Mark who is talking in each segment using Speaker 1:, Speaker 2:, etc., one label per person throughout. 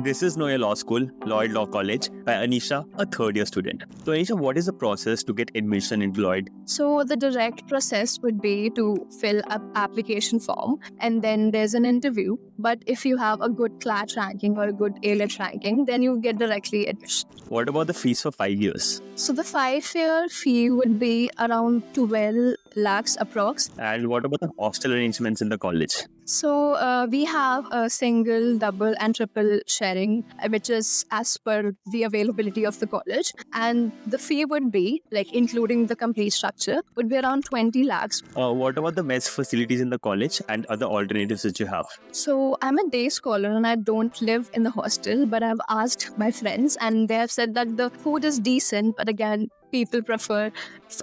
Speaker 1: This is Noya Law School, Lloyd Law College, by Anisha, a third year student. So, Anisha, what is the process to get admission into Lloyd?
Speaker 2: So the direct process would be to fill up application form and then there's an interview. But if you have a good CLAT ranking or a good A-Lit ranking, then you get directly admission.
Speaker 1: What about the fees for 5 years?
Speaker 2: So the 5-year fee would be around 12 lakhs approx.
Speaker 1: And what about the hostel arrangements in the college?
Speaker 2: So we have a single, double and triple sharing, which is as per the availability of the college. And the fee would be, like including the complete structure, would be around 20 lakhs.
Speaker 1: What about the mess facilities in the college and other alternatives that you have?
Speaker 2: So I'm a day scholar and I don't live in the hostel, but I've asked my friends and they have said that the food is decent, but again, people prefer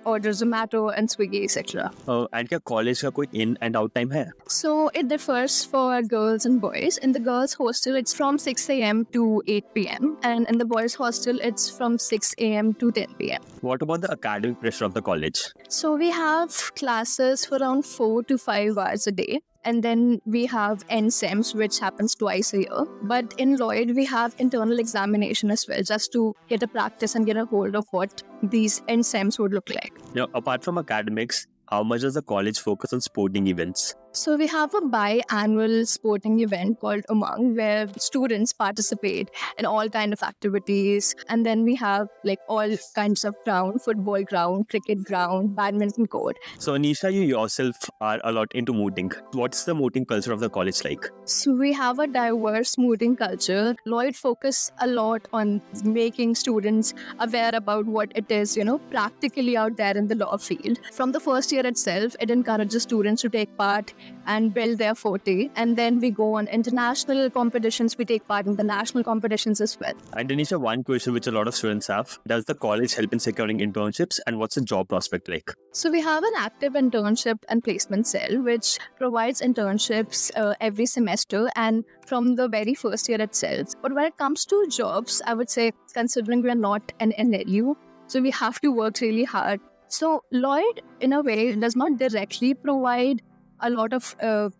Speaker 2: order Zomato and Swiggy, etc.
Speaker 1: And क्या college का कोई in and out time है?
Speaker 2: So it differs for girls and boys. In the girls' hostel, it's from 6 a.m. to 8 p.m. And in the boys' hostel, it's from 6 a.m. to 10 p.m.
Speaker 1: What about the academic pressure of the college?
Speaker 2: So we have classes for around 4 to 5 hours a day. And then we have NSEMs, which happens twice a year. But in Lloyd, we have internal examination as well, just to get a practice and get a hold of what these NSEMs would look like.
Speaker 1: Now, apart from academics, how much does the college focus on sporting events?
Speaker 2: So we have a biannual sporting event called Umang, where students participate in all kind of activities. And then we have like all kinds of ground, football ground, cricket ground, badminton court.
Speaker 1: So, Anisha, you yourself are a lot into mooting. What's the mooting culture of the college like?
Speaker 2: So we have a diverse mooting culture. Lloyd focus a lot on making students aware about what it is, practically out there in the law field. From the first year itself, it encourages students to take part and build their forte. And then we go on international competitions. We take part in the national competitions as well.
Speaker 1: And Anisha, one question which a lot of students have, does the college help in securing internships and what's the job prospect like?
Speaker 2: So we have an active internship and placement cell, which provides internships every semester and from the very first year itself. But when it comes to jobs, I would say, considering we are not an NLU, so we have to work really hard. So Lloyd, in a way, does not directly provide a lot of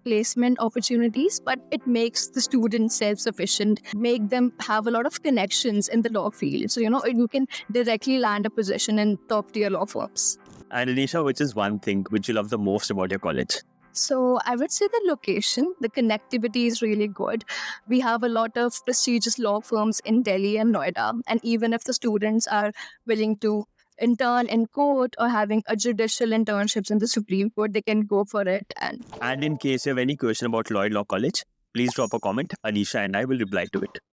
Speaker 2: placement opportunities, but it makes the students self-sufficient, make them have a lot of connections in the law field. So, you can directly land a position in top-tier law firms.
Speaker 1: And Anisha, which is one thing which you love the most about your college?
Speaker 2: So I would say the location, the connectivity is really good. We have a lot of prestigious law firms in Delhi and Noida. And even if the students are willing to intern in court or having a judicial internships in the Supreme Court, they can go for it.
Speaker 1: And in case you have any question about Lloyd Law College, please drop a comment. Anisha and I will reply to it.